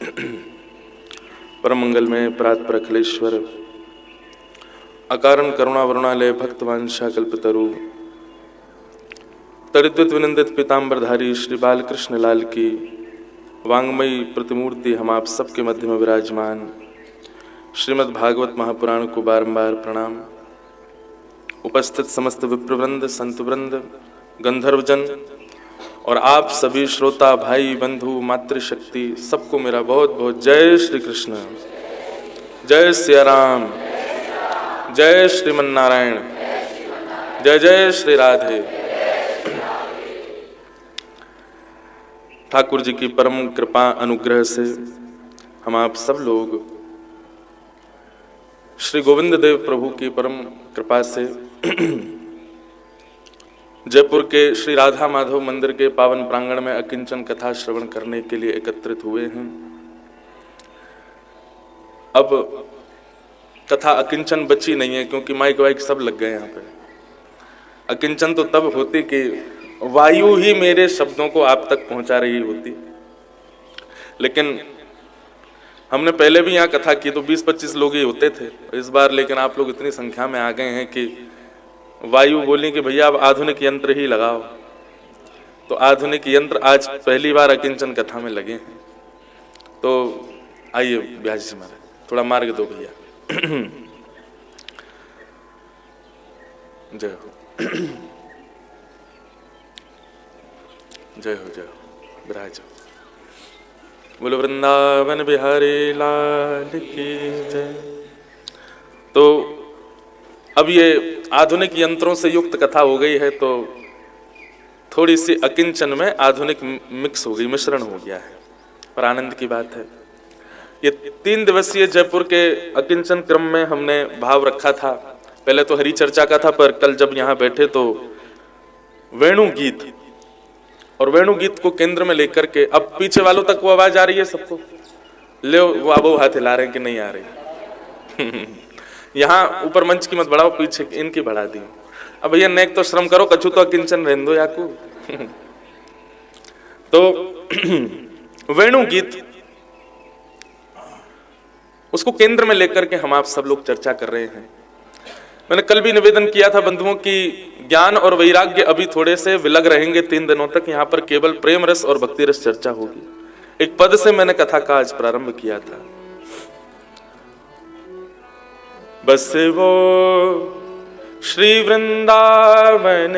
परम मंगल में प्रात पर अखिलेश्वर अकारण करुणा वरुणालय भक्तवांशा कल्पतरु तरिद्वित विनंदित पीताम्बरधारी श्री बालकृष्ण लाल की वांगमयी प्रतिमूर्ति हम आप सबके मध्य में विराजमान श्रीमद् भागवत महापुराण को बारंबार प्रणाम। उपस्थित समस्त विप्रवृंद, संतवृंद, गंधर्वजन और आप सभी श्रोता भाई बंधु मातृशक्ति सबको मेरा बहुत बहुत जय श्री कृष्ण, जय सिया राम, जय श्रीमन नारायण, जय जय श्री राधे। ठाकुर जी की परम कृपा अनुग्रह से हम आप सब लोग श्री गोविंद देव प्रभु की परम कृपा से जयपुर के श्री राधा माधव मंदिर के पावन प्रांगण में अकिंचन कथा श्रवण करने के लिए एकत्रित हुए हैं। अब कथा अकिंचन बची नहीं है क्योंकि माइक वाइक सब लग गए यहाँ पे। अकिंचन तो तब होती कि वायु ही मेरे शब्दों को आप तक पहुंचा रही होती, लेकिन हमने पहले भी यहाँ कथा की तो 20-25 लोग ही होते थे इस बार, लेकिन आप लोग इतनी संख्या में आ गए हैं कि वायु बोली कि भैया अब आधुनिक यंत्र ही लगाओ। तो आधुनिक यंत्र आज पहली बार अकिंचन कथा में लगे हैं। तो आइए ब्यास जी महाराज थोड़ा मार्ग दो भैया। जय हो जय हो जय हो विराज। बोलो वृंदावन बिहारी लाल की जय। तो अब ये आधुनिक यंत्रों से युक्त कथा हो गई है तो थोड़ी सी अकिंचन में आधुनिक मिक्स हो गई, मिश्रण हो गया है, पर आनंद की बात है। ये 3 दिवसीय जयपुर के अकिंचन क्रम में हमने भाव रखा था। पहले तो हरि चर्चा का था, पर कल जब यहाँ बैठे तो वेणु गीत और वेणु गीत को केंद्र में लेकर के, अब पीछे वालों तक वो आवाज आ रही है सबको? ले वो आबो हाथ हिला रहे हैं कि नहीं आ रही? यहाँ ऊपर मंच की मत बढ़ाओ, पीछे इनकी बढ़ा दी। अब भैया नेक तो श्रम करो, कछु तो किंचन रहने दो याकू। तो वेणु गीत उसको केंद्र में लेकर के हम आप सब लोग चर्चा कर रहे हैं। मैंने कल भी निवेदन किया था बंधुओं की ज्ञान और वैराग्य अभी थोड़े से विलग रहेंगे 3 दिनों तक। यहाँ पर केवल प्रेम रस और भक्ति रस चर्चा होगी। एक पद से मैंने कथा का आज प्रारंभ किया था। बस वो श्री वृंदावन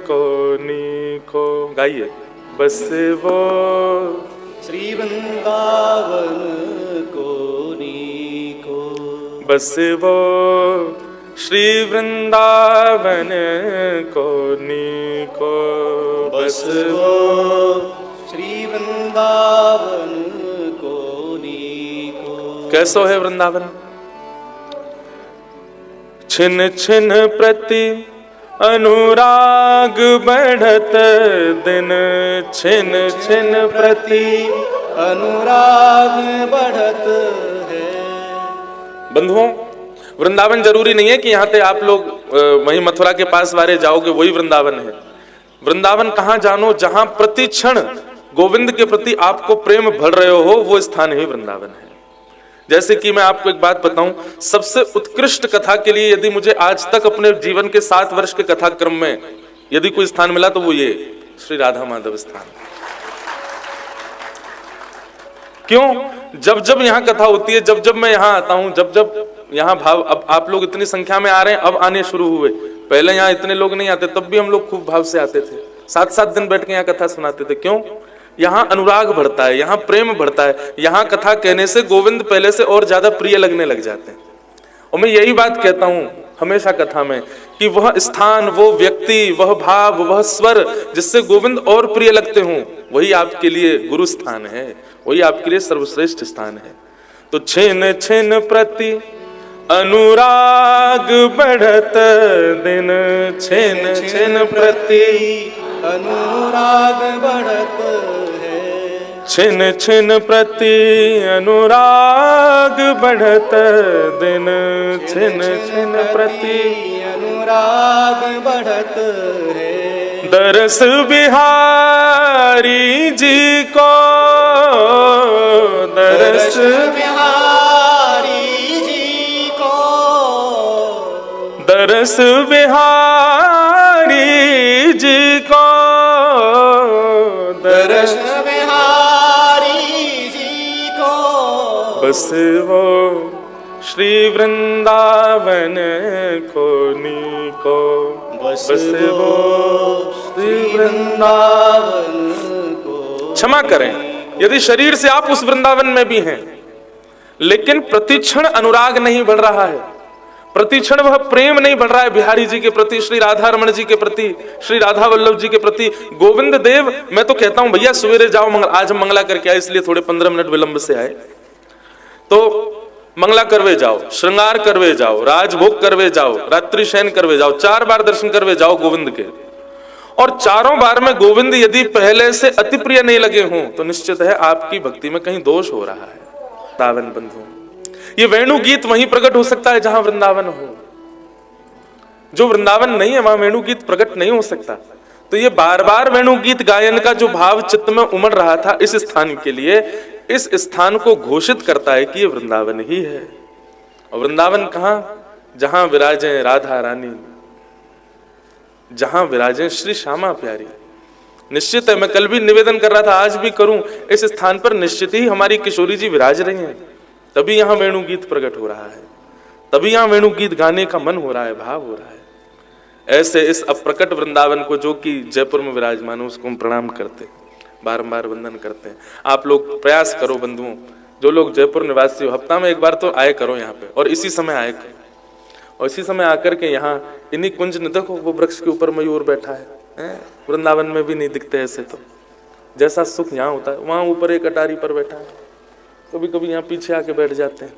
को नीको, गाइए। बस वो श्री वृंदावन को नीको, बस वो श्री वृंदावन को नीको, बस वो श्री वृंदावन को नीको। कैसो है वृंदावन? छिन छिन प्रति अनुराग बढ़त दिन, छिन छिन प्रति अनुराग बढ़त है। बंधुओं, वृंदावन जरूरी नहीं है कि यहाँ पे आप लोग वहीं मथुरा के पास वाले जाओगे वही वृंदावन है। वृंदावन कहाँ जानो जहां प्रति क्षण गोविंद के प्रति आपको प्रेम भर रहे हो, वो स्थान ही वृंदावन है। जैसे कि मैं आपको एक बात बताऊं, सबसे उत्कृष्ट कथा के लिए यदि मुझे आज तक अपने जीवन के 7 वर्ष के कथा क्रम में यदि कोई स्थान मिला तो वो ये श्री राधा माधव स्थान। क्यों? जब जब यहाँ कथा होती है, जब जब मैं यहाँ आता हूँ, जब जब यहाँ भाव, अब आप लोग इतनी संख्या में आ रहे हैं, अब आने शुरू हुए। पहले यहाँ इतने लोग नहीं आते, तब भी हम लोग खूब भाव से आते थे। 7-7 दिन बैठ के यहाँ कथा सुनाते थे। क्यों? यहाँ अनुराग बढ़ता है, यहाँ प्रेम बढ़ता है, यहाँ कथा कहने से गोविंद पहले से और ज्यादा प्रिय लगने लग जाते हैं। और मैं यही बात कहता हूँ हमेशा कथा में कि वह स्थान, वो व्यक्ति, वह भाव, वह स्वर जिससे गोविंद और प्रिय लगते हों, वही आपके लिए गुरु स्थान है, वही आपके लिए सर्वश्रेष्ठ स्थान है। तो छिन छिन प्रति अनुराग बढ़त दिन, छिन छिन प्रति अनुराग बढ़त है। छिन छिन प्रति अनुराग बढ़त दिन, छिन छिन प्रति अनुराग बढ़त है। दरस बिहारी जी को, दरस दरस बिहारी जी को, दरस बिहारी जी को, दरस बिहारी जी को, बस वो श्री वृंदावन को नीको, बस वो श्री वृंदावन को। क्षमा करें यदि शरीर से आप उस वृंदावन में भी हैं, लेकिन प्रतिक्षण अनुराग नहीं बढ़ रहा है, प्रतिक्षण वह प्रेम नहीं बढ़ रहा है बिहारी जी के प्रति, श्री राधा रमण जी के प्रति, श्री राधा वल्लभ जी के प्रति। गोविंद देव, मैं तो कहता हूं भैया सवेरे जाओ, आज हम मंगला करके आए इसलिए थोड़े 15 मिनट विलंब से आए, तो मंगला करवे जाओ, श्रृंगार करवे जाओ, राजभोग करवे जाओ, रात्रि शयन करवे जाओ, 4 बार दर्शन करवे जाओ गोविंद के, और चारों बार में गोविंद यदि पहले से अति प्रिय नहीं लगे हों तो निश्चित है आपकी भक्ति में कहीं दोष हो रहा है। वृंदावन बंधु, ये वेणु गीत वहीं प्रकट हो सकता है जहां वृंदावन हो, जो वृंदावन नहीं है वहां वेणु गीत प्रकट नहीं हो सकता। तो ये बार बार वेणु गीत गायन का जो भाव चित्त में उमड़ रहा था इस स्थान के लिए, इस स्थान को घोषित करता है कि ये वृंदावन ही है। और वृंदावन कहां? जहां विराजे राधा रानी, जहां विराजे श्री श्यामा प्यारी। निश्चित है, मैं कल भी निवेदन कर रहा था, आज भी करूं, इस स्थान पर निश्चित ही हमारी किशोरी जी विराज रही हैं, तभी यहां वेणु गीत प्रकट हो रहा है, तभी यहां वेणु गीत गाने का मन हो रहा है, भाव हो रहा है। ऐसे इस अप्रकट वृंदावन को जो कि जयपुर में विराजमान है उसको हम प्रणाम करते, बारंबार वंदन करते हैं। आप लोग प्रयास करो बंधुओं, जो लोग जयपुर निवासी हो, हफ्ता में एक बार तो आए करो यहाँ पे, और इसी समय आए करो, और इसी समय आकर के यहाँ इन्हीं कुंज में देखो, वो वृक्ष के ऊपर मयूर बैठा है, वृंदावन में भी नहीं दिखते ऐसे, तो जैसा सुख यहाँ होता है वहां ऊपर एक अटारी पर बैठा है, कभी कभी यहाँ पीछे आके बैठ जाते हैं।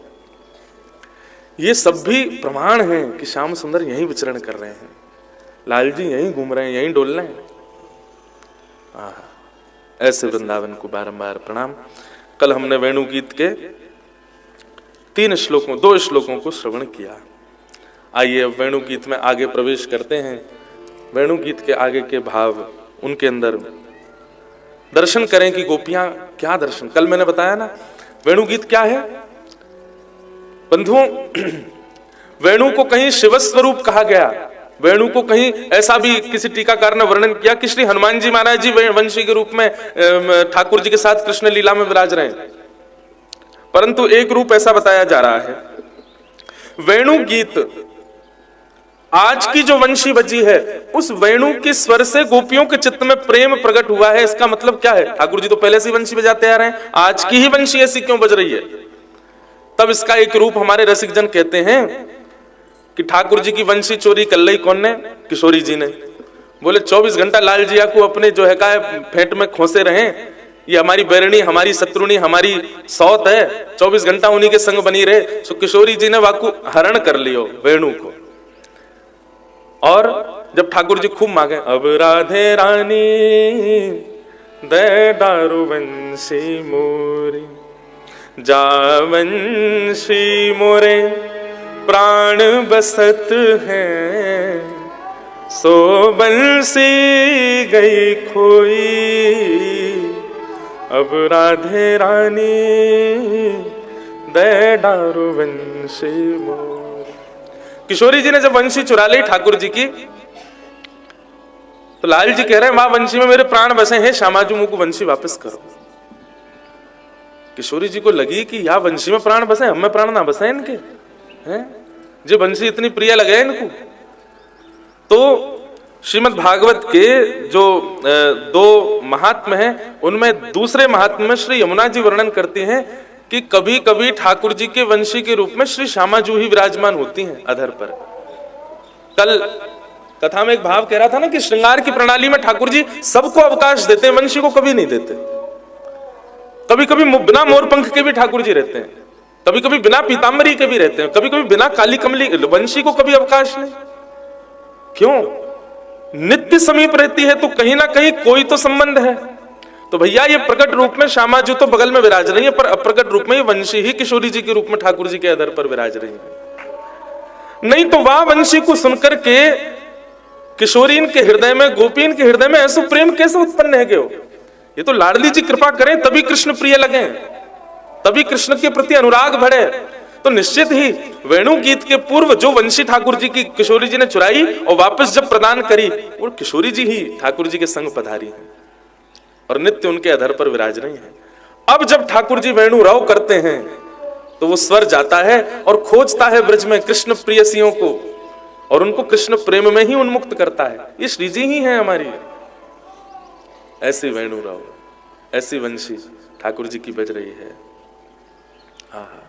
ये सब भी प्रमाण हैं कि श्याम सुंदर यहीं विचरण कर रहे हैं, लाल जी यहीं घूम रहे हैं, यहीं डोल रहे हैं। ऐसे वृंदावन को बारंबार प्रणाम। कल हमने वेणु गीत के 2 श्लोकों को श्रवण किया। आइए अब वेणु गीत में आगे प्रवेश करते हैं। वेणु गीत के आगे के भाव, उनके अंदर दर्शन करें कि गोपियां क्या दर्शन। कल मैंने बताया ना वेणु गीत क्या है बंधुओं। वेणु को कहीं शिव स्वरूप कहा गया, वेणु को कहीं ऐसा भी किसी टीकाकार ने वर्णन किया कि श्री हनुमान जी महाराज जी वंशी के रूप में ठाकुर जी के साथ कृष्ण लीला में विराज रहे हैं, परंतु एक रूप ऐसा बताया जा रहा है। वेणु गीत आज की जो वंशी बजी है, उस वेणु के स्वर से गोपियों के चित्त में प्रेम प्रकट हुआ है। इसका मतलब क्या है? ठाकुर जी तो पहले से वंशी बजाते आ रहे हैं, आज की ही वंशी ऐसी क्यों बज रही है? तब इसका एक रूप हमारे रसिक जन कहते हैं कि ठाकुर जी की वंशी चोरी कर ली कौन ने? किशोरी जी ने। बोले 24 घंटा लाल जिया को अपने जो है का फेंट में खोसे रहे, ये हमारी बैरणी, हमारी शत्रुणी, हमारी सौत है, 24 घंटा उन्हीं के संग बनी रहे। सो किशोरी जी ने वाकु हरण कर लियो वेणु को। और जब ठाकुर जी खूब मांगे, अब राधे रानी दे दारू वंशी मोरी, जा वंशी मोरे प्राण बसत है, सो बंसी गई खोई, अब राधे रानी दे दारू वंशी मोरी। किशोरी जी ने जब वंशी चुरा ली ठाकुर जी की, तो लाल जी कह रहे हैं वहां वंशी में मेरे प्राण बसे हैं, श्यामाजू मुझको वंशी वापस करो। किशोरी जी को लगी कि या वंशी में प्राण बसे, हम में प्राण ना बसे इनके हैं, जो वंशी इतनी प्रिय लगे इनको। तो श्रीमद् भागवत के जो 2 महात्म हैं, उनमें दूसरे महात्म में श्री यमुना जी वर्णन करती हैं कि कभी कभी ठाकुर जी के वंशी के रूप में श्री श्यामाजू ही विराजमान होती हैं अधर पर। कल कथा में एक भाव कह रहा था ना कि श्रृंगार की प्रणाली में ठाकुर जी सबको अवकाश देते हैं, वंशी को कभी नहीं देते। कभी कभी बिना मोर पंख के भी ठाकुर जी रहते हैं, कभी कभी बिना पीताम्बरी के भी रहते हैं, कभी कभी बिना काली कमली, वंशी को कभी अवकाश नहीं। क्यों? नित्य समीप रहती है तो कहीं ना कहीं कोई तो संबंध है। तो भैया ये प्रकट रूप में श्यामाजू तो बगल में विराज रही है, पर अप्रकट रूप में ये वंशी ही किशोरी जी के रूप में ठाकुर जी के अधर पर विराज रही है। नहीं तो वह वंशी को सुनकर के किशोरीन के हृदय में, गोपीन के हृदय में ऐसा प्रेम कैसे उत्पन्न है? ये तो लाडली जी कृपा करें तभी कृष्ण प्रिय लगे। तभी कृष्ण के प्रति अनुराग बढ़े। तो निश्चित ही वेणु गीत के पूर्व जो वंशी ठाकुर जी की किशोरी जी ने चुराई और वापस जब प्रदान करी, वो किशोरी जी ही ठाकुर जी के संग पधारी हैं और नित्य उनके अधर पर विराज रही हैं। अब जब ठाकुर जी वेणु रव करते हैं तो वो स्वर जाता है और खोजता है ब्रज में कृष्ण प्रियसियों को और उनको कृष्ण प्रेम में ही उन्मुक्त करता है। ये श्री जी ही है हमारी। ऐसी वेणु रव, ऐसी वंशी ठाकुर जी की बज रही है। हाँ,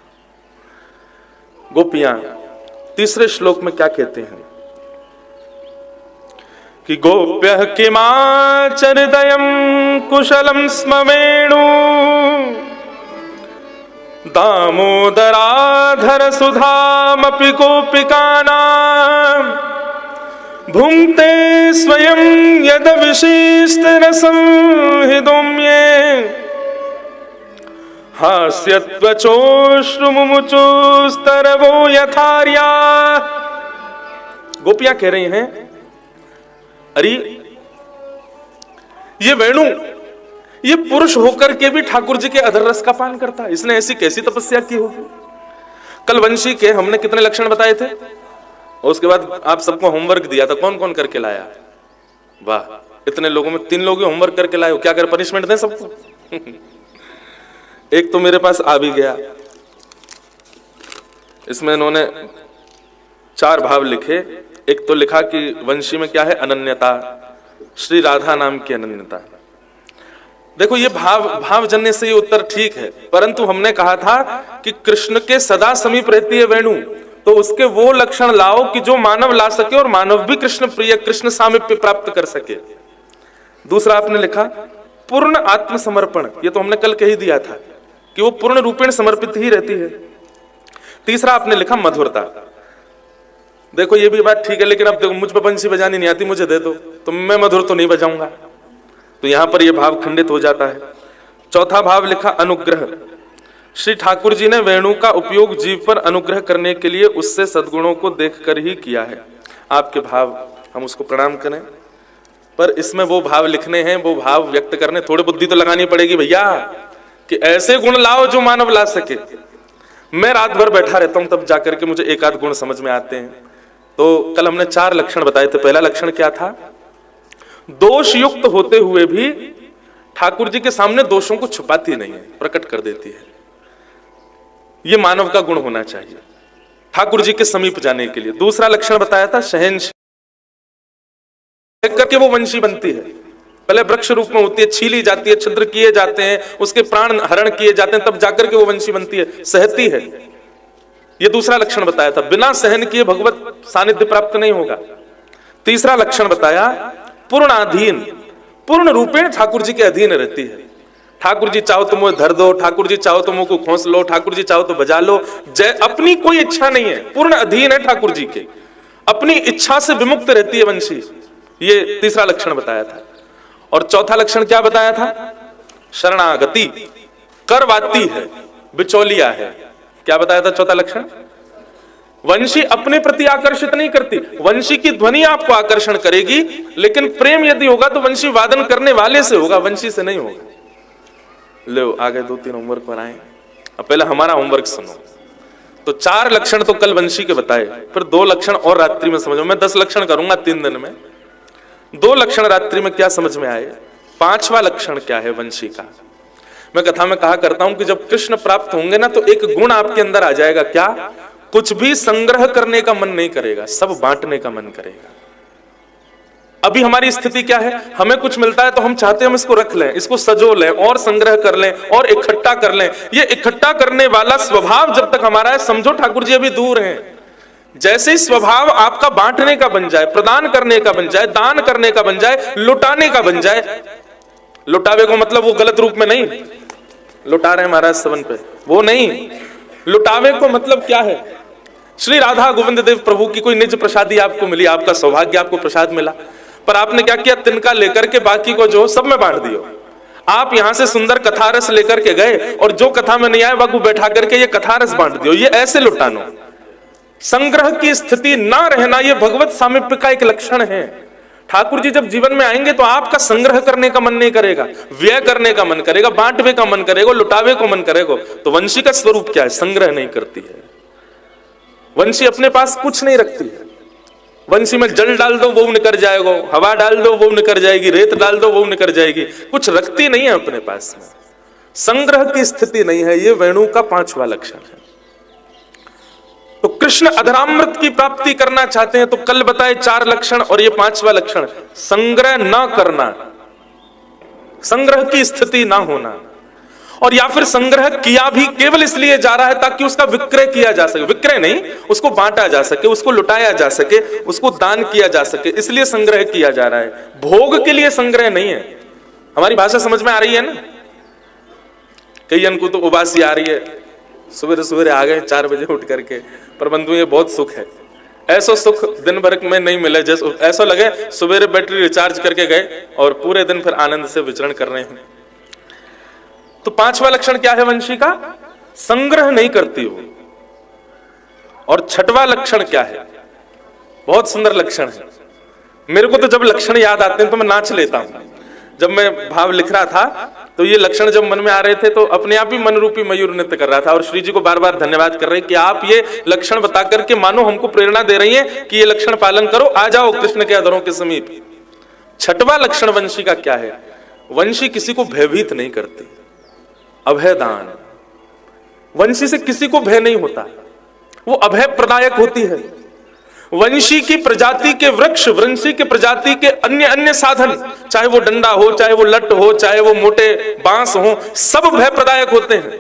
गोपियां तीसरे श्लोक में क्या कहते हैं कि गोप्यः किमाचरदयं कुशलं स्म वेणु दामोदराधर सुधामपि गोपिकानां भुङ्क्ते स्वयं यद विशिष्टरसं हि दौम्ये हास्यत्वचोश्रुमुमुचुस्तरवो यथार्या। गोपियां कह रही हैं, अरे ये वेणु ये पुरुष होकर के भी ठाकुर जी के अधर रस का पान करता है, इसने ऐसी कैसी तपस्या की होगी। कल वंशी के हमने कितने लक्षण बताए थे और उसके बाद आप सबको होमवर्क दिया था, कौन कौन करके लाया? वाह, इतने लोगों में 3 लोग होमवर्क करके लाए हो। क्या कर पनिशमेंट दें सबको? एक तो मेरे पास आ भी गया, इसमें इन्होंने 4 भाव लिखे। एक तो लिखा कि वंशी में क्या है? अनन्यता, श्री राधा नाम की अनन्यता। देखो ये भावजन्य से ये उत्तर ठीक है, परंतु हमने कहा था कि कृष्ण के सदा समीप रहती है वेणु, तो उसके वो लक्षण लाओ कि जो मानव ला सके और मानव भी कृष्ण प्रिय, कृष्ण सामीप्य प्राप्त कर सके। दूसरा आपने लिखा पूर्ण आत्मसमर्पण, ये तो हमने कल कह ही दिया था कि वो पूर्ण रूपेण समर्पित ही रहती है। तीसरा आपने लिखा मधुरता। देखो ये भी बात ठीक है, लेकिन अब देखो मुझ पर बंसी बजानी नहीं आती, मुझे दे दो तो मैं मधुर तो नहीं बजाऊंगा, तो यहां पर यह भाव खंडित हो जाता है। चौथा भाव लिखा अनुग्रह। श्री ठाकुर जी ने वेणु का उपयोग जीव पर अनुग्रह करने के लिए उससे सद्गुणों को देखकर ही किया है। आपके भाव हम उसको प्रणाम करें, पर इसमें वो भाव लिखने हैं, वो भाव व्यक्त करने, थोड़ी बुद्धि तो लगानी पड़ेगी भैया, कि ऐसे गुण लाओ जो मानव ला सके। मैं रात भर बैठा रहता हूं तब जाकर के मुझे एक आध गुण समझ में आते हैं। तो कल हमने 4 लक्षण बताए थे। पहला लक्षण क्या था? दोष युक्त होते हुए भी ठाकुर जी के सामने दोषों को छुपाती नहीं है, प्रकट कर देती है। यह मानव का गुण होना चाहिए ठाकुर जी के समीप जाने के लिए। दूसरा लक्षण बताया था शहंशाह करके वो वंशी बनती है। पहले वृक्ष रूप में होती है, छीली जाती है, छिद्र किए जाते हैं, उसके प्राण हरण किए जाते हैं, तब जाकर के वो वंशी बनती है, सहती है। ये दूसरा लक्षण बताया था। बिना सहन किए भगवत सानिध्य प्राप्त नहीं होगा। तीसरा लक्षण बताया पूर्णाधीन, पूर्ण रूपेण ठाकुर जी के अधीन रहती है। ठाकुर जी चाहो तो मुझे धर दो, ठाकुर जी चाहो तो मुझ को खोस लो, ठाकुर जी चाहो तो बजा लो, अपनी कोई इच्छा नहीं है, पूर्ण अधीन है ठाकुर जी के, अपनी इच्छा से विमुक्त रहती है वंशी। ये तीसरा लक्षण बताया था। और चौथा लक्षण क्या बताया था? शरणागति, करवाती है, बिचौलिया है। क्या बताया था चौथा लक्षण? वंशी अपने प्रति आकर्षित नहीं करती, वंशी की ध्वनि आपको आकर्षण करेगी, लेकिन प्रेम यदि होगा तो वंशी वादन करने वाले से होगा, वंशी से नहीं होगा। लो आगे 2-3 होमवर्क बनाए। अब पहले हमारा होमवर्क सुनो। तो 4 लक्षण तो कल वंशी के बताए, फिर 2 लक्षण और रात्रि में समझो। मैं 10 लक्षण करूंगा 3 दिन में, 2 लक्षण रात्रि में क्या समझ में आए। 5वां लक्षण क्या है वंशी का? मैं कथा में कहा करता हूं कि जब कृष्ण प्राप्त होंगे ना, तो एक गुण आपके अंदर आ जाएगा। क्या? कुछ भी संग्रह करने का मन नहीं करेगा, सब बांटने का मन करेगा। अभी हमारी स्थिति क्या है? हमें कुछ मिलता है तो हम चाहते हैं हम इसको रख लें, इसको सजो लें और संग्रह कर लें और इकट्ठा कर लें। ये इकट्ठा करने वाला स्वभाव जब तक हमारा है, समझो ठाकुर जी अभी दूर हैं। जैसे ही स्वभाव आपका बांटने का बन जाए, प्रदान करने का बन जाए, दान करने का बन जाए, लुटाने का बन जाए, लुटावे को मतलब वो गलत रूप में नहीं लुटा रहे महाराज सवन पे, वो नहीं। लुटावे को मतलब क्या है? श्री राधा गोविंद देव प्रभु की कोई निज प्रसादी आपको मिली, आपका सौभाग्य, आपको प्रसाद मिला, पर आपने क्या किया? तिनका लेकर के बाकी को जो सब में बांट दियो। आप यहां से सुंदर कथारस लेकर के गए और जो कथा में नहीं आए वह बैठा करके ये कथारस बांट दियो। ये ऐसे लुटानो। संग्रह की स्थिति ना रहना, यह भगवत सामीप्य का एक लक्षण है। ठाकुर जी जब जीवन में आएंगे तो आपका संग्रह करने का मन नहीं करेगा, व्यय करने का मन करेगा, बांटवे का मन करेगा, लुटावे को मन करेगा। तो वंशी का स्वरूप क्या है? संग्रह नहीं करती है। वंशी अपने पास कुछ नहीं रखती है। वंशी में जल डाल दो वो निकल जाएगा, हवा डाल दो वो निकल जाएगी, रेत डाल दो वो निकल जाएगी, कुछ रखती नहीं है अपने पास में। संग्रह की स्थिति नहीं है। ये वेणु का 5वां लक्षण है। तो कृष्ण अधरामृत की प्राप्ति करना चाहते हैं तो कल बताए 4 लक्षण और ये 5वां लक्षण, संग्रह ना करना, संग्रह की स्थिति ना होना, और या फिर संग्रह किया भी केवल इसलिए जा रहा है ताकि उसका विक्रय किया जा सके। विक्रय नहीं, उसको बांटा जा सके, उसको लुटाया जा सके, उसको दान किया जा सके, इसलिए संग्रह किया जा रहा है। भोग के लिए संग्रह नहीं है। हमारी भाषा समझ में आ रही है ना? कईयन को तो उबासी आ रही है, सुबह सुबह आ गए 4 बजे उठ करके, पर बंधु ये बहुत सुख है। ऐसा सुख दिन भर में नहीं मिले, जैसे ऐसा लगे सुबह बैटरी रिचार्ज करके गए और पूरे दिन फिर आनंद से विचरण कर रहे हैं। तो 5वां लक्षण क्या है वंशी का? संग्रह नहीं करती हो। और 6वां लक्षण क्या है? बहुत सुंदर लक्षण है। मेरे को तो जब लक्षण याद आते हैं तो मैं नाच लेता हूं। जब मैं भाव लिख रहा था तो ये लक्षण जब मन में आ रहे थे तो अपने आप ही मन रूपी मयूर नृत्य कर रहा था, और श्री जी को बार बार धन्यवाद कर रहे हैं कि आप ये लक्षण बता करके मानो हमको प्रेरणा दे रही हैं कि ये लक्षण पालन करो, आ जाओ कृष्ण के अधरों के समीप। 6वां लक्षण वंशी का क्या है? वंशी किसी को भयभीत नहीं करती। अभयदान। वंशी से किसी को भय नहीं होता, वो अभय प्रदायक होती है। वंशी की प्रजाति के वृक्ष, वंशी के प्रजाति के अन्य अन्य साधन, चाहे वो डंडा हो, चाहे वो लट हो, चाहे वो मोटे बांस हो, सब भय प्रदायक होते हैं,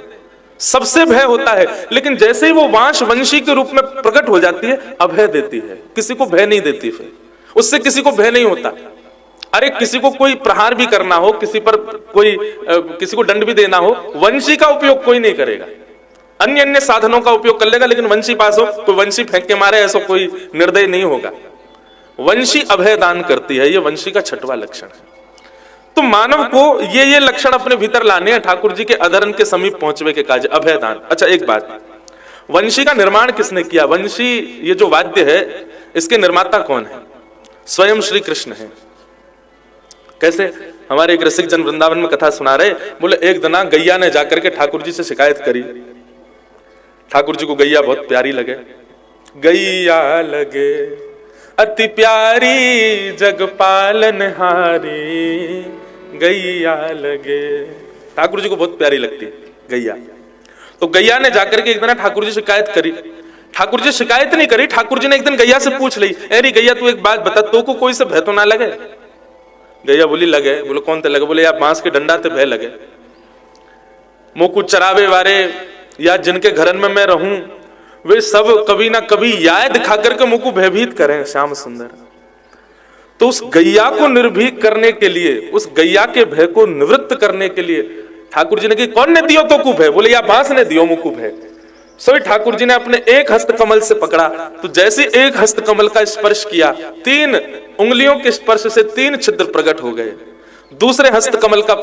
सबसे भय होता है। लेकिन जैसे ही वो बांस वंशी के रूप में प्रकट हो जाती है, अभय देती है, किसी को भय नहीं देती, फिर उससे किसी को भय नहीं होता। अरे किसी को कोई प्रहार भी करना हो, किसी पर कोई किसी को दंड भी देना हो, वंशी का उपयोग कोई नहीं करेगा, अन्य अन्य साधनों का उपयोग कर लेगा, लेकिन वंशी पास हो, कोई वंशी फेंक के मारे ऐसा कोई निर्दय नहीं होगा। वंशी अभय दान करती है, ये वंशी का 6वां लक्षण है। तो मानव को ये लक्षण अपने भीतर लाने हैं ठाकुर जी के अधरण के समीप पहुंचने के काज, अभय दान। अच्छा एक बात, वंशी का निर्माण किसने किया? वंशी ये जो वाद्य है इसके निर्माता कौन है? स्वयं श्री कृष्ण है। कैसे? हमारे एक रसिक जन वृंदावन में कथा सुना रहे, बोले एक दिन गैया ने जाकर के ठाकुर जी से शिकायत करी। ठाकुर जी को गैया बहुत प्यारी लगे। गैया लगे अति प्यारी जग पालनहारी, गैया लगे। ठाकुर जी को बहुत प्यारी लगती है गैया। तो गैया ने जाकर के एक दिन ठाकुर जी से शिकायत करी। ठाकुर जी शिकायत नहीं करी, ठाकुर जी ने एक दिन गैया से पूछ ली, अरे गैया तू एक बात बता, तो को कोई से भय तो ना लगे? गैया बोली लगे। बोले कौन ते लगे? बोले यार बांस के डंडा ते भय लगे। मोकू चरावे वाले या जिनके घरन में मैं रहूं वे सब कभी ना कभी याद दिखा करके मुझको भयभीत करें श्याम सुंदर। तो उस गैया को निर्भीक करने के लिए, उस गैया के भय को निवृत्त करने के लिए ठाकुर जी ने कहा कौन ने दियो तो को भय? बोले या बांस ने दियो मुझको भय। सो ठाकुर जी ने अपने एक हस्त कमल से पकड़ा, तो जैसे एक हस्त कमल का स्पर्श किया, 3 उंगलियों के स्पर्श से 3 छिद्र प्रकट हो गए। दूसरे हस्त कमल का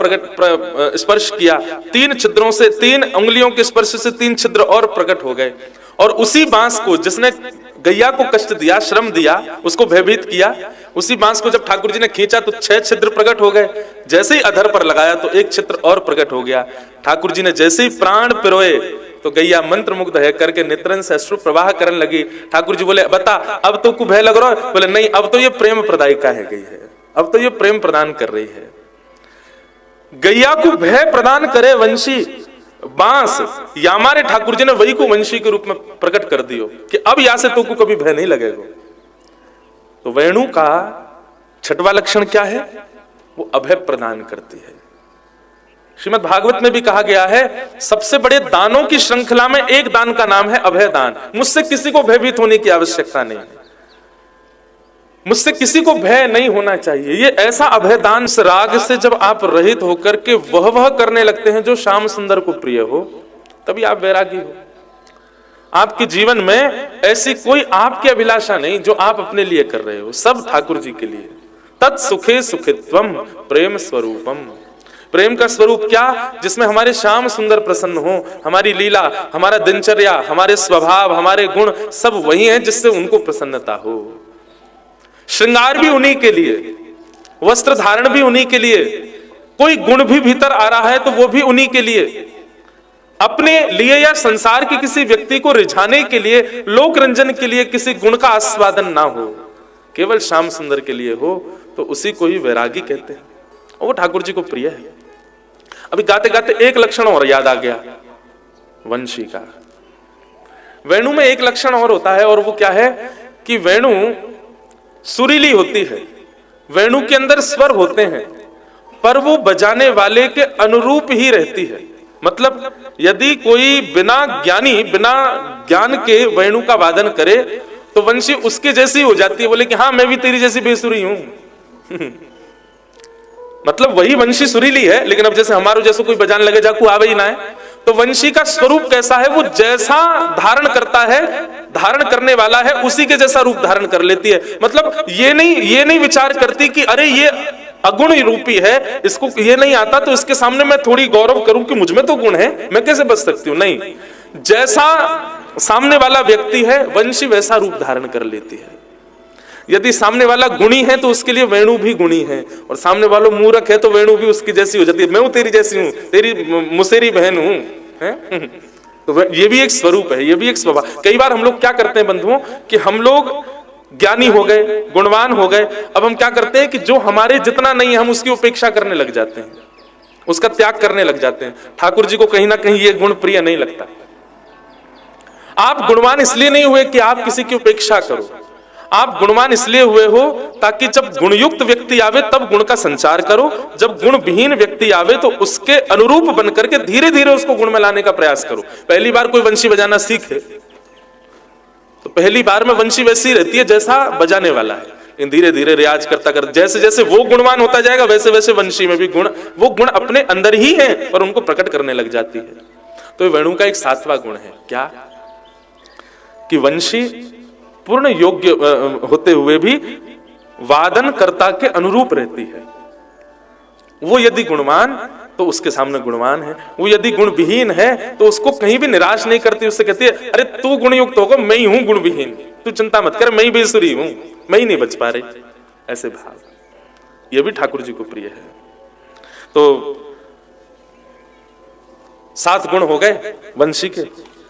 स्पर्श किया, 3 छिद्रों से, 3 उंगलियों के स्पर्श से 3 छिद्र और प्रकट हो गए। और उसी बांस को जिसने गैया को कष्ट दिया, श्रम दिया, उसको भयभीत किया, उसी बांस को जब ठाकुर जी ने खींचा तो 6 छिद्र प्रकट हो गए। जैसे ही अधर पर लगाया तो 1 छिद्र और प्रकट हो गया। ठाकुर जी ने जैसे ही प्राण पिरोए तो गैया मंत्र मुग्ध है करके नेत्रन से अश्रु प्रवाह करने लगी। ठाकुर जी बोले बता अब तो को भय लग रहा है? बोले नहीं, अब तो ये प्रेम प्रदायिका है गई है, अब तो ये प्रेम प्रदान कर रही है। गैया को भय प्रदान करे वंशी बांस, या हमारे ठाकुर जी ने वही को वंशी के रूप में प्रकट कर दियो कि अब यहां से तो को कभी भय नहीं लगेगा। तो वेणु का 6वां लक्षण क्या है? वो अभय प्रदान करती है। श्रीमद् भागवत में भी कहा गया है सबसे बड़े दानों की श्रृंखला में एक दान का नाम है अभय दान। मुझसे किसी को भयभीत होने की आवश्यकता नहीं है, मुझसे किसी को भय नहीं होना चाहिए। ये ऐसा अभय दान राग से जब आप रहित होकर के वह करने लगते हैं जो श्याम सुंदर को प्रिय हो, तभी आप वैरागी हो। आपके जीवन में ऐसी कोई आपकी अभिलाषा नहीं जो आप अपने लिए कर रहे हो, सब ठाकुर जी के लिए। तत्सुखे सुखित्वम प्रेम स्वरूपम। प्रेम का स्वरूप क्या? जिसमें हमारे श्याम सुंदर प्रसन्न हो, हमारी लीला, हमारा दिनचर्या, हमारे स्वभाव, हमारे गुण सब वही हैं जिससे उनको प्रसन्नता हो। श्रृंगार भी उन्हीं के लिए, वस्त्र धारण भी उन्हीं के लिए, कोई गुण भी भीतर आ रहा है तो वो भी उन्हीं के लिए। अपने लिए या संसार के किसी व्यक्ति को रिझाने के लिए, लोक रंजन के लिए किसी गुण का आस्वादन ना हो, केवल श्याम सुंदर के लिए हो, तो उसी को ही वैरागी कहते हैं। और वो ठाकुर जी को प्रिय है। अभी गाते गाते एक लक्षण और याद आ गया वंशी का। वेणु में एक लक्षण और होता है, और वो क्या है कि वेणु सुरीली होती है, वेणु के अंदर स्वर होते हैं, पर वो बजाने वाले के अनुरूप ही रहती है। मतलब यदि कोई बिना ज्ञान के वेणु का वादन करे तो वंशी उसके जैसी हो जाती है, बोले कि हाँ मैं भी तेरी जैसी बेसुरी हूं। मतलब वही वंशी सुरीली है, लेकिन अब जैसे हमारे जैसे कोई बजाने लगे जाकू आवे ही ना है, तो वंशी का स्वरूप कैसा है, वो जैसा धारण करता है, धारण करने वाला है उसी के जैसा रूप धारण कर लेती है। मतलब ये नहीं विचार करती कि अरे ये अगुण रूपी है, इसको ये नहीं आता तो इसके सामने मैं थोड़ी गौरव करूं कि मुझमें तो गुण है, मैं कैसे बच सकती हूं। नहीं, जैसा सामने वाला व्यक्ति है वंशी वैसा रूप धारण कर लेती है। यदि सामने वाला गुणी है तो उसके लिए वेणु भी गुणी है, और सामने वाला मूर्ख है तो वेणु भी उसकी जैसी हो जाती है। मैं हूं तेरी जैसी हूं, तेरी मुसेरी बहन हूं, है? तो ये भी एक स्वरूप है, ये भी एक स्वभाव। कई बार हम लोग क्या करते हैं बंधुओं कि हम लोग ज्ञानी हो गए, गुणवान हो गए, अब हम क्या करते हैं कि जो हमारे जितना नहीं है हम उसकी उपेक्षा करने लग जाते हैं, उसका त्याग करने लग जाते हैं। ठाकुर जी को कहीं ना कहीं ये गुण प्रिय नहीं लगता। आप गुणवान इसलिए नहीं हुए कि आप किसी की उपेक्षा करो, आप गुणवान इसलिए हुए हो ताकि जब गुणयुक्त व्यक्ति आवे तब गुण का संचार करो, जब गुण विहीन व्यक्ति आवे तो उसके अनुरूप बनकर के धीरे धीरे उसको गुण में लाने का प्रयास करो। पहली बार कोई वंशी बजाना सीखे तो पहली बार में वंशी वैसी रहती है जैसा बजाने वाला है, लेकिन धीरे धीरे रियाज करता कर जैसे जैसे वो गुणवान होता जाएगा वैसे वैसे वंशी में भी वो गुण अपने अंदर ही है और उनको प्रकट करने लग जाती है। तो वेणु का एक 7वां गुण है क्या, कि वंशी पूर्ण योग्य होते हुए भी वादन कर्ता के अनुरूप रहती है। वो यदि गुणवान तो उसके सामने गुणवान है, वो यदि गुण विहीन है तो उसको कहीं भी निराश नहीं करती, उससे कहती है अरे तू गुणयुक्त होगा, मैं ही हूं गुण विहीन, तू चिंता मत कर, मैं ही बेसुरी हूं, मैं ही नहीं बच पा रही। ऐसे भाव ये भी ठाकुर जी को प्रिय है। तो 7 गुण हो गए वंशी के,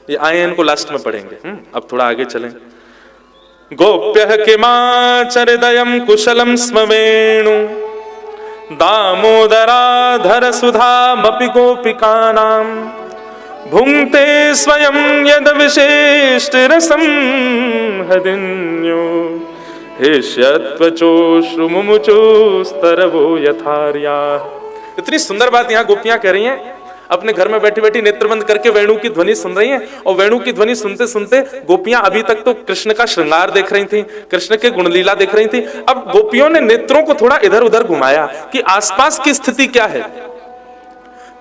ये आए इनको लास्ट में पढ़ेंगे। अब थोड़ा आगे चलें। गोप्यः किमाचरदयं कुशलं स्म वेणु दामोदराधर सुधामपि गोपिकानां भुङ्क्ते स्वयं यद विशेष्टिरसं हदिन्यो हेष्यत्वचोश्रुमुमुचोस्तरवो यथार्याः। इतनी सुंदर बात यहाँ गोपियां कह रही हैं, अपने घर में बैठी बैठी नेत्र बंद करके वेणु की ध्वनि सुन रही हैं, और वेणु की ध्वनि सुनते सुनते गोपियां अभी तक तो कृष्ण का श्रृंगार देख रही थी, कृष्ण के गुणलीला देख रही थी। अब गोपियों ने नेत्रों को थोड़ा इधर उधर घुमाया कि आसपास की स्थिति क्या है।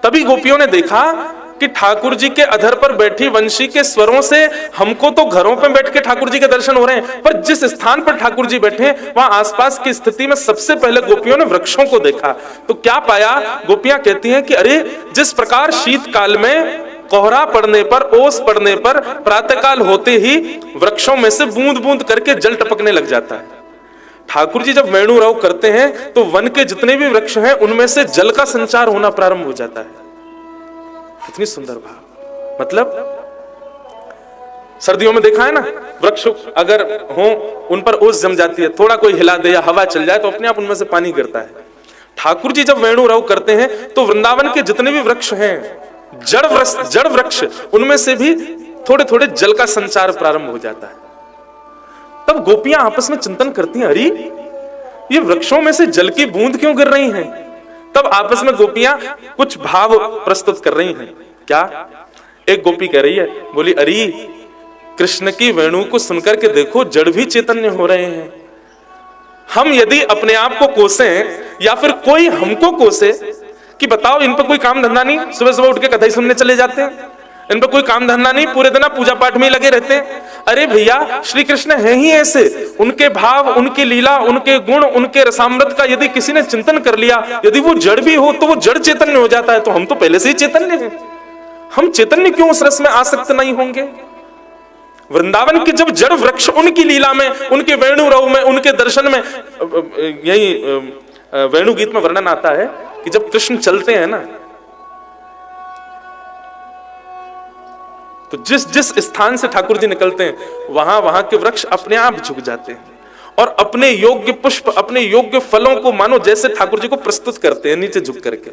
तभी गोपियों ने देखा कि ठाकुर जी के अधर पर बैठी वंशी के स्वरों से हमको तो घरों पर बैठ के ठाकुर जी के दर्शन हो रहे हैं, पर जिस स्थान पर ठाकुर जी बैठे हैं वहां आसपास की स्थिति में सबसे पहले गोपियों ने वृक्षों को देखा। तो क्या पाया, गोपियां कहती हैं कि अरे जिस प्रकार शीतकाल में कोहरा पड़ने पर, ओस पड़ने पर प्रातःकाल होते ही वृक्षों में से बूंद बूंद करके जल टपकने लग जाता है, ठाकुर जी जब वेणु राव करते हैं तो वन के जितने भी वृक्ष हैं उनमें से जल का संचार होना प्रारंभ हो जाता है। कितनी सुंदर भाव। मतलब सर्दियों में देखा है ना, वृक्ष अगर हो उन पर ओस जम जाती है, थोड़ा कोई हिला दे या हवा चल जाए तो अपने आप उनमें से पानी गिरता है। ठाकुर जी जब वेणु राव करते हैं तो वृंदावन के जितने भी वृक्ष हैं, जड़ वृक्ष, उनमें से भी थोड़े थोड़े जल का संचार प्रारंभ हो जाता है। तब गोपियां आपस में चिंतन करती हैं, अरे ये वृक्षों में से जल की बूंद क्यों गिर रही हैं। तब आपस में गोपियां कुछ भाव प्रस्तुत कर रही हैं। क्या, एक गोपी कह रही है, बोली अरे कृष्ण की वेणु को सुनकर के देखो जड़ भी चैतन्य हो रहे हैं। हम यदि अपने आप को कोसें या फिर कोई हमको कोसे कि बताओ इन पर कोई काम धंधा नहीं, सुबह सुबह उठ के कथाई सुनने चले जाते हैं, इन पर कोई काम धंधा नहीं, पूरे दिन पूजा पाठ में लगे रहते हैं। अरे भैया श्री कृष्ण है ही ऐसे, उनके भाव, उनकी लीला, उनके गुण, उनके रसामृत का यदि किसी ने चिंतन कर लिया, यदि वो जड़ भी हो तो वो जड़ चैतन्य हो जाता है। तो हम तो पहले से ही चैतन्य हैं, हम चैतन्य क्यों उस रस में आसक्त नहीं होंगे। वृंदावन के जब जड़ वृक्ष उनकी लीला में, उनके वेणु रव में, उनके दर्शन में, यही वेणु गीत में वर्णन आता है कि जब कृष्ण चलते हैं ना, तो जिस जिस स्थान से ठाकुर जी निकलते हैं वहां वहां के वृक्ष अपने आप झुक जाते हैं और अपने योग्य पुष्प, अपने योग्य फलों को मानो जैसे ठाकुर जी को प्रस्तुत करते हैं नीचे झुक करके।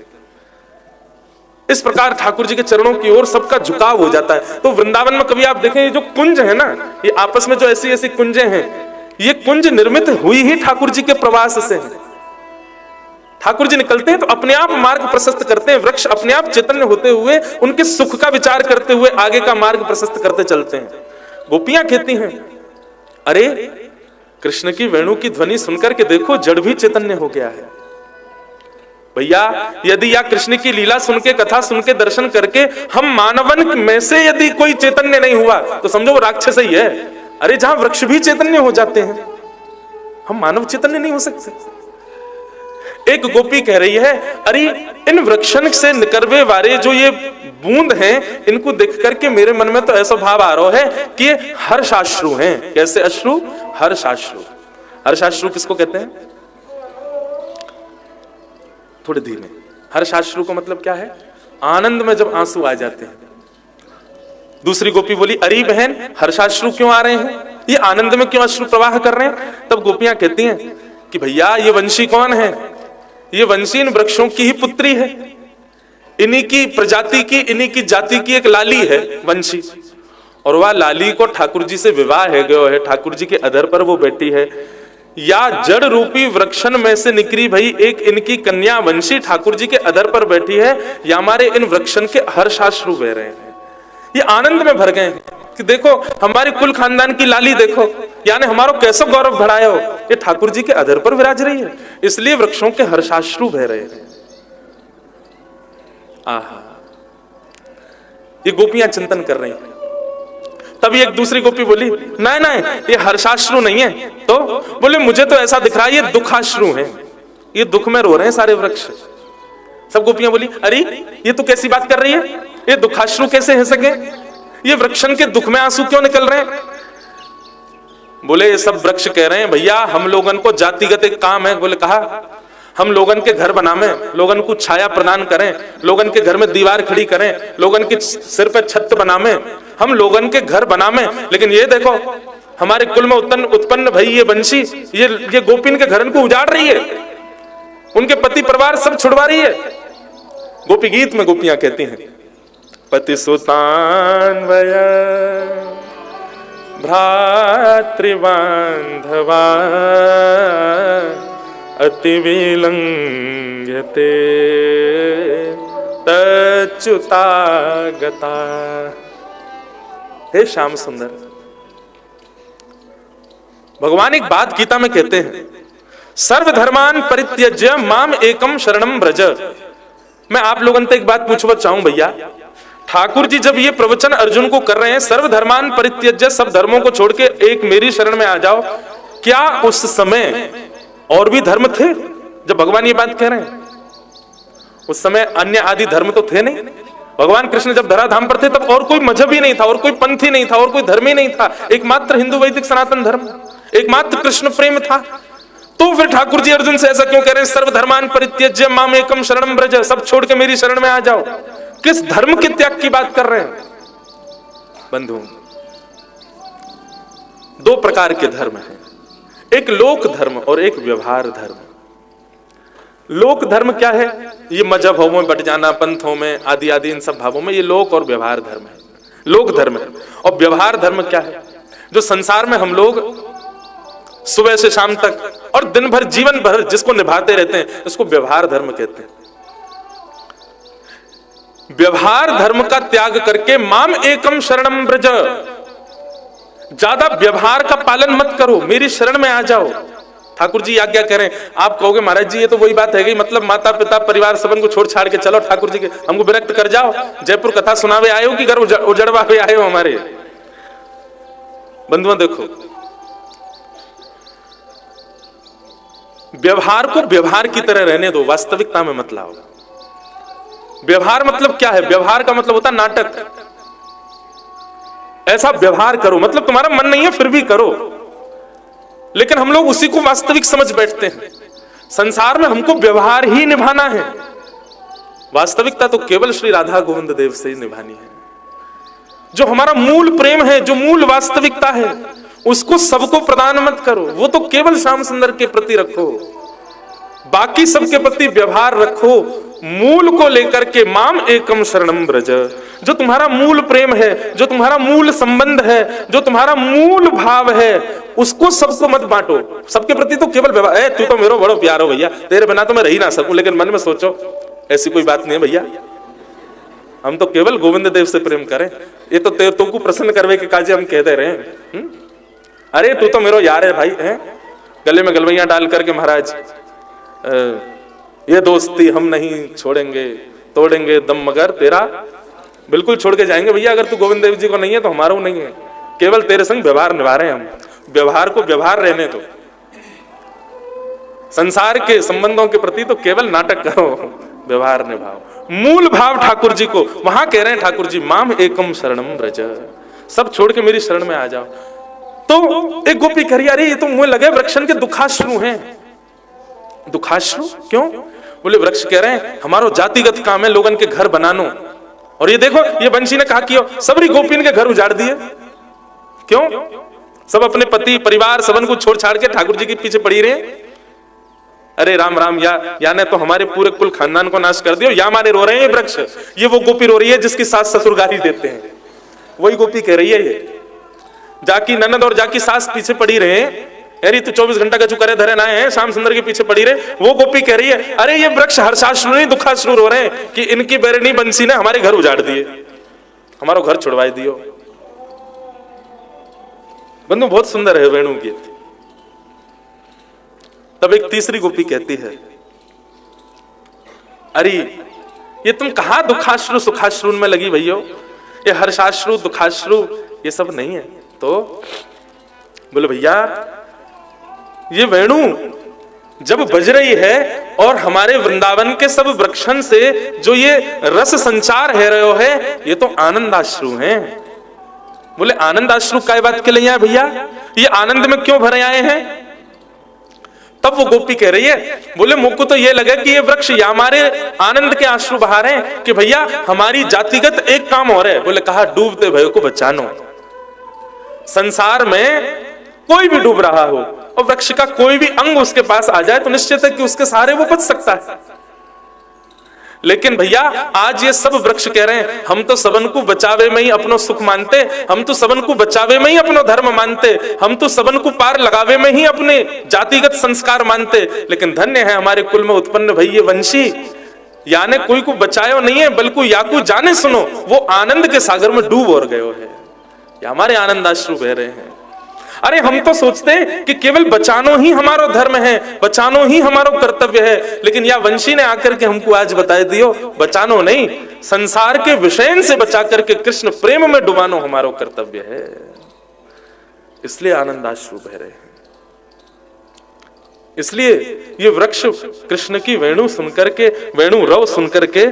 इस प्रकार ठाकुर जी के चरणों की ओर सबका झुकाव हो जाता है। तो वृंदावन में कभी आप देखें ये जो कुंज है ना, ये आपस में जो ऐसी ऐसी कुंजें हैं, ये कुंज निर्मित हुई ही ठाकुर जी के प्रवास से है। ठाकुर जी निकलते हैं तो अपने आप मार्ग प्रशस्त करते हैं, वृक्ष अपने आप चैतन्य होते हुए उनके सुख का विचार करते हुए आगे का मार्ग प्रशस्त करते चलते हैं। गोपियां कहती हैं, अरे कृष्ण की वेणु की ध्वनि सुनकर के देखो जड़ भी चैतन्य हो गया है। भैया यदि या कृष्ण की लीला सुन के, कथा सुन के, दर्शन करके हम मानवन में से यदि कोई चैतन्य नहीं हुआ तो समझो वो राक्षस ही है। अरे जहां वृक्ष भी चैतन्य हो जाते हैं, हम मानव चैतन्य नहीं हो सकते। एक गोपी कह रही है, अरे इन वृक्षण से निकलवे वाले जो ये बूंद हैं, इनको देख करके मेरे मन में तो ऐसा भाव आ रहा है कि ये हर्षाश्रु हैं। कैसे अश्रु? हर्षाश्रु। हर्षाश्रु किसको कहते हैं? थोड़े धीमे। हर्षाश्रु को मतलब क्या है? आनंद में जब आंसू आ जाते हैं। दूसरी गोपी बोली, अरे बहन हर्षाश्रु क्यों आ रहे हैं, ये आनंद में क्यों अश्रु प्रवाह कर रहे हैं? तब गोपियां कहती हैं कि भैया ये वंशी कौन है? ये वंशी इन वृक्षों की ही पुत्री है, इन्हीं की प्रजाति की, इन्हीं की जाति की एक लाली है वंशी, और वह लाली को ठाकुर जी से विवाह है गयो है, ठाकुर जी के अधर पर वो बैठी है। या जड़ रूपी वृक्षण में से निकली भई एक इनकी कन्या वंशी ठाकुर जी के अधर पर बैठी है, या हमारे इन वृक्षण के हर्षाश्रु बह रहे हैं। ये आनंद में भर गए हैं कि देखो हमारे कुल खानदान की लाली देखो, यानी हमारो कैसा गौरव बढ़ाया हो, ये ठाकुर जी के अधर पर विराज रही है, इसलिए वृक्षों के हर्षाश्रु बह रहे हैं। आहा, ये गोपियां चिंतन कर रही हैं। तभी एक दूसरी गोपी बोली, नहीं नहीं ये हर्षाश्रु नहीं है। तो बोले मुझे तो ऐसा दिख रहा है ये दुखाश्रु है, ये दुख में रो रहे हैं सारे वृक्ष। सब गोपियां बोली, अरे ये तो कैसी बात कर रही है, ये दुखाश्रु कैसे हो सके, ये वृक्षण के दुख में आंसू क्यों निकल रहे हैं? बोले ये सब वृक्ष कह रहे हैं भैया हम लोगन को जातिगत एक काम है। बोले कहा, हम लोगन के घर बनावे, लोगन को छाया प्रदान करें, लोगन के घर में दीवार खड़ी करें, लोगन के सिर पे छत बनावे, हम लोगन के घर बनावे, लेकिन ये देखो हमारे कुल में उत्पन्न भई ये वंशी, ये गोपिन के घर को उजाड़ रही है, उनके पति परिवार सब छुड़वा रही है। गोपी गीत में गोपियां कहती हैं, पति सुतान वया भ्रातृबांधवा अति विलंघ्यते तच्युतागता। हे श्याम सुंदर, भगवान एक बात गीता में कहते हैं, सर्वधर्मान परित्यज्य माम एकम शरणम व्रज। मैं आप लोगों से एक बात पूछना चाहूं भैया, ठाकुर जी जब ये प्रवचन अर्जुन को कर रहे हैं, सर्वधर्मान परित्यज्य, सब धर्मों को छोड़ के एक मेरी शरण में आ जाओ, क्या उस समय और भी धर्म थे जब भगवान ये बात कह रहे हैं? उस समय अन्य आदि धर्म तो थे नहीं। भगवान कृष्ण जब धराधाम पर थे तब और कोई मजहब ही नहीं था, और कोई पंथ ही नहीं था, और कोई धर्म ही नहीं था, एकमात्र हिंदू वैदिक सनातन धर्म, एकमात्र कृष्ण प्रेम था। तो फिर ठाकुर जी अर्जुन से ऐसा क्यों कह रहे हैं, सर्वधर्मान परित्यज्य माम एकम शरणम व्रज, सब छोड़ के मेरी शरण में आ जाओ? किस धर्म के त्याग की बात कर रहे हैं? बंधुओं, दो प्रकार के धर्म हैं, एक लोक धर्म और एक व्यवहार धर्म। लोक धर्म क्या है? ये मजहबों में बट जाना, पंथों में आदि आदि, इन सब भावों में, ये लोक और व्यवहार धर्म है, लोक धर्म है। और व्यवहार धर्म क्या है? जो संसार में हम लोग सुबह से शाम तक और दिन भर जीवन भर जिसको निभाते रहते हैं, इसको व्यवहार धर्म कहते हैं। व्यवहार धर्म का त्याग करके माम एकम शरणम व्रज, ज्यादा व्यवहार का पालन मत करो, मेरी शरण में आ जाओ। ठाकुर जी आज्ञा करें, आप कहोगे महाराज जी ये तो वही बात है गई, मतलब माता पिता परिवार सबन को छोड़ छाड़ के चलो ठाकुर जी के, हमको विरक्त कर जाओ, जयपुर कथा सुनावे आए हो कि घर उजड़वावे आए हो हमारे? बंधुओं देखो, व्यवहार को व्यवहार की तरह रहने दो, वास्तविकता में मत लाओ। व्यवहार मतलब क्या है? व्यवहार का मतलब होता नाटक। ऐसा व्यवहार करो, मतलब तुम्हारा मन नहीं है फिर भी करो। लेकिन हम लोग उसी को वास्तविक समझ बैठते हैं। संसार में हमको व्यवहार ही निभाना है, वास्तविकता तो केवल श्री राधा गोविंद देव से ही निभानी है। जो हमारा मूल प्रेम है, जो मूल वास्तविकता है, उसको सबको प्रदान मत करो, वो तो केवल श्याम सुंदर के प्रति रखो, बाकी सबके प्रति व्यवहार रखो। मूल को लेकर के माम एकम शरणम ब्रज, जो तुम्हारा मूल प्रेम है, जो तुम्हारा मूल संबंध है, जो तुम्हारा मूल भाव है, उसको सबको मत बांटो। सबके प्रति तो केवल व्यवहार, तू तो मेरा बड़ो प्यार हो भैया, तेरे बिना तो मैं रह ही ना सकूं, लेकिन मन में सोचो ऐसी कोई बात नहीं है भैया, हम तो केवल गोविंद देव से प्रेम करें। ये तो तुमको प्रसन्न करवे के काजे हम कह दे रहे हैं। अरे तू तो मेरो यार है भाई, है गले में गलवैया डाल करके महाराज ये दोस्ती हम नहीं छोड़ेंगे, तोड़ेंगे दम मगर तेरा बिल्कुल छोड़ के जाएंगे भैया। अगर तू गोविंद देव जी को नहीं है तो हमारा नहीं है, केवल तेरे संग व्यवहार निभा रहे हैं हम। व्यवहार को व्यवहार रहने दो, संसार के संबंधों के प्रति तो केवल नाटक करो, व्यवहार निभाओ। मूल भाव ठाकुर जी को वहां कह रहे हैं, ठाकुर जी माम एकम शरणम ब्रज, सब छोड़ के मेरी शरण में आ जाओ। तो एक गोपी कह रही, अरे ये तो मुझे लगे वृक्षन के दुखाश्रु हैं। दुखाश्रु क्यों? बोले वृक्ष कह रहे हैं हमारो जातिगत काम है लोगन के घर बनानो, और ये देखो ये बंशी ने कहा किया, सबरी गोपिन के घर उजाड़ दिए। क्यों? सब अपने पति परिवार सबन को छोड़ छाड़ के ठाकुर जी के पीछे पड़ी रहे। अरे राम राम, या ने तो हमारे पूरे कुल खानदान को नाश कर दियो, या हमारे रो रहे हैं वृक्ष। ये वो गोपी रो रही है जिसकी सास ससुर गाली देते हैं, वही गोपी कह रही है। ये जाकी ननद और जाकी सास पीछे पड़ी रहे, अरे तू 24 घंटा का जो करे धरे ना है, श्याम सुंदर के पीछे पड़ी रहे। वो गोपी कह रही है अरे ये वृक्ष हर्षाश्रु नहीं दुखाश्रु रो रहे हैं कि इनकी बैरनी बंसी ने हमारे घर उजाड़ दिए, हमारा घर छुड़वाई दियो। बंधु बहुत सुंदर है वेणु गीत। तब एक तीसरी गोपी कहती है, अरे ये तुम कहां दुखाश्रु सुखाश्रु में लगी भैया, ये हर्षाश्रु दुखाश्रु ये सब नहीं है। तो बोले भैया ये वेणु जब बज रही है और हमारे वृंदावन के सब वृक्षण से जो ये रस संचार है रहे हो है, ये तो आनंदाश्रु हैं। बोले आनंदाश्रु काय बात के लिए आए भैया, ये आनंद में क्यों भरे आए हैं? तब वो गोपी कह रही है, बोले मुझको तो ये लगे कि ये वृक्ष या हमारे आनंद के आंसू बहा रहे हैं कि भैया हमारी जातिगत एक काम हो रहा है। बोले कहा डूबते भयो को बचानो। संसार में कोई भी डूब रहा हो और वृक्ष का कोई भी अंग उसके पास आ जाए तो निश्चित है कि उसके सहारे वो बच सकता है। लेकिन भैया आज ये सब वृक्ष कह रहे हैं हम तो सबन को बचावे में ही अपनो सुख मानते, हम तो सबन को बचावे में ही अपनो धर्म मानते, हम तो सबन को पार लगावे में ही अपने जातिगत संस्कार मानते। लेकिन धन्य है हमारे कुल में उत्पन्न भई ये वंशी, याने कोई को बचायो नहीं है बल्कि या को जाने सुनो वो आनंद के सागर में डूब और गयो है, या हमारे आनंदाश्रु बह रहे हैं। अरे हम तो सोचते हैं कि केवल बचानो ही हमारा धर्म है, बचानो ही हमारा कर्तव्य है, लेकिन या वंशी ने आकर के हमको आज बता दियो बचानो नहीं, संसार के विषय से बचा करके कृष्ण प्रेम में डुबानो हमारा कर्तव्य है। इसलिए आनंदाश्रु बह रहे हैं। इसलिए ये वृक्ष कृष्ण की वेणु सुनकर के, वेणु रव सुनकर के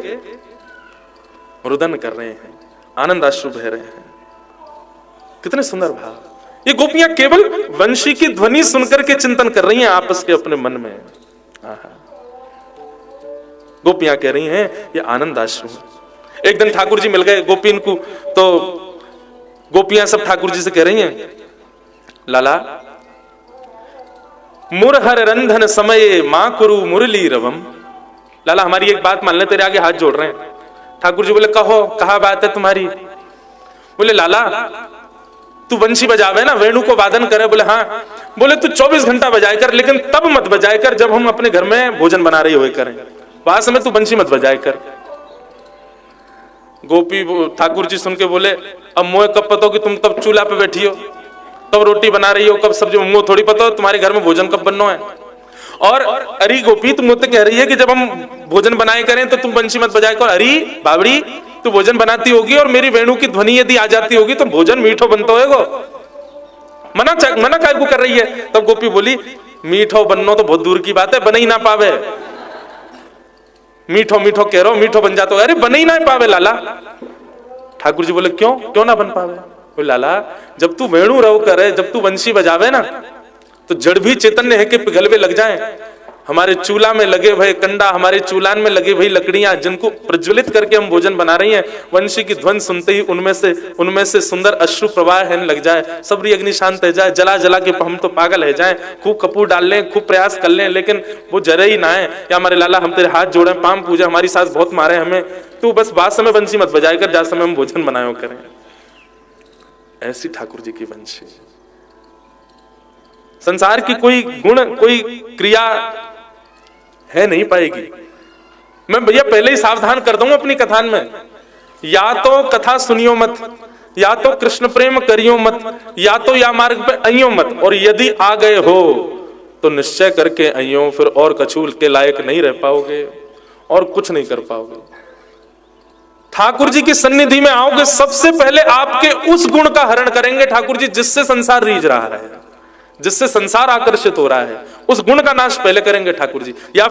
रुदन कर रहे हैं, आनंदाश्रु बह रहे हैं। कितने सुंदर भाव। ये गोपियां केवल वंशी की ध्वनि सुनकर के चिंतन कर रही हैं आपस के अपने मन में। गोपियां कह रही हैं ये आनंदाश्रु। एक दिन ठाकुर जी मिल गए गोपीन को, तो गोपियां सब ठाकुर जी से कह रही हैं लाला मुरहर रंधन समय मां कुरु मुरली रवम। लाला हमारी एक बात मान ले, तेरे आगे हाथ जोड़ रहे हैं। ठाकुर जी बोले कहो कहा बात है तुम्हारी। बोले लाला तू बंशी बजावे ना, वेणु को वादन करे। बोले हाँ। बोले तू 24 घंटा बजाए कर, लेकिन तब मत बजाए कर जब हम अपने घर में भोजन बना रही हुए करें, वहां समय तू बंशी मत बजाए कर। गोपी ठाकुर जी सुन के बोले अब मोह कब पता हो कि तुम कब चूल्हा पे बैठी हो, कब रोटी बना रही हो, कब सब्जी, मुझे थोड़ी पता हो तुम्हारे घर में भोजन कब बनना है। और अरे गोपी तुम मुझसे कह रही है कि जब हम भोजन बनाए करें तो तुम बंशी मत बजाए कर। अरे बावड़ी तू भोजन बनाती होगी और मेरी वेणु की ध्वनि यदि आ जाती होगी तो भोजन मीठो बनता होगा, मना काय को कर रही है। तब गोपी बोली मीठो बननो तो बहुत दूर की बात है, बन ही ना पावे। मीठो मीठो कह रहा हो मीठो बन जाता हो, अरे बन ही ना पावे लाला। ठाकुर जी बोले क्यों ना बन पावे। बोले लाला जब तू वेणु रव करे, जब तू वंशी बजावे ना, तो जड़ भी चैतन्य है कि पिघलवे लग जाए। हमारे चूल्हा में लगे भाई कंडा, हमारे चूल्हान में लगे भाई लकड़ियां, जिनको प्रज्वलित करके हम भोजन बना रही हैं, वंशी की ध्वनि सुनते ही उनमें से सुंदर अश्रु प्रवाह है लग जाए, सबरी अग्नि शांत हो जाए, जला जला के हम तो पागल है जाए, खूब कपूर डाल लें, खूब प्रयास कर लें, लेकिन वो जरे ही ना है। या हमारे लाला हम तेरे हाथ जोड़े, पाम पूजा, हमारी सास बहुत मारे हमें, तू बस बात समय वंशी मत बजाए कर, जा समय हम भोजन बनायो करें। ऐसी ठाकुर जी की वंशी। संसार की कोई गुण, कोई क्रिया है नहीं पाएगी। मैं भैया पहले ही सावधान कर दूंगा अपनी कथान में, या तो कथा सुनियो मत, या तो कृष्ण प्रेम करियो मत, या तो या मार्ग पे आइयो मत, और यदि आ गए हो तो निश्चय करके आइयो, फिर और कछूल के लायक नहीं रह पाओगे और कुछ नहीं कर पाओगे। ठाकुर जी की सन्निधि में आओगे, सबसे पहले आपके उस गुण का हरण करेंगे ठाकुर जी जिससे संसार रीझ रहा है, जिससे संसार आकर्षित हो रहा है, उस गुण का नाश पहले करेंगे ठाकुर जी। या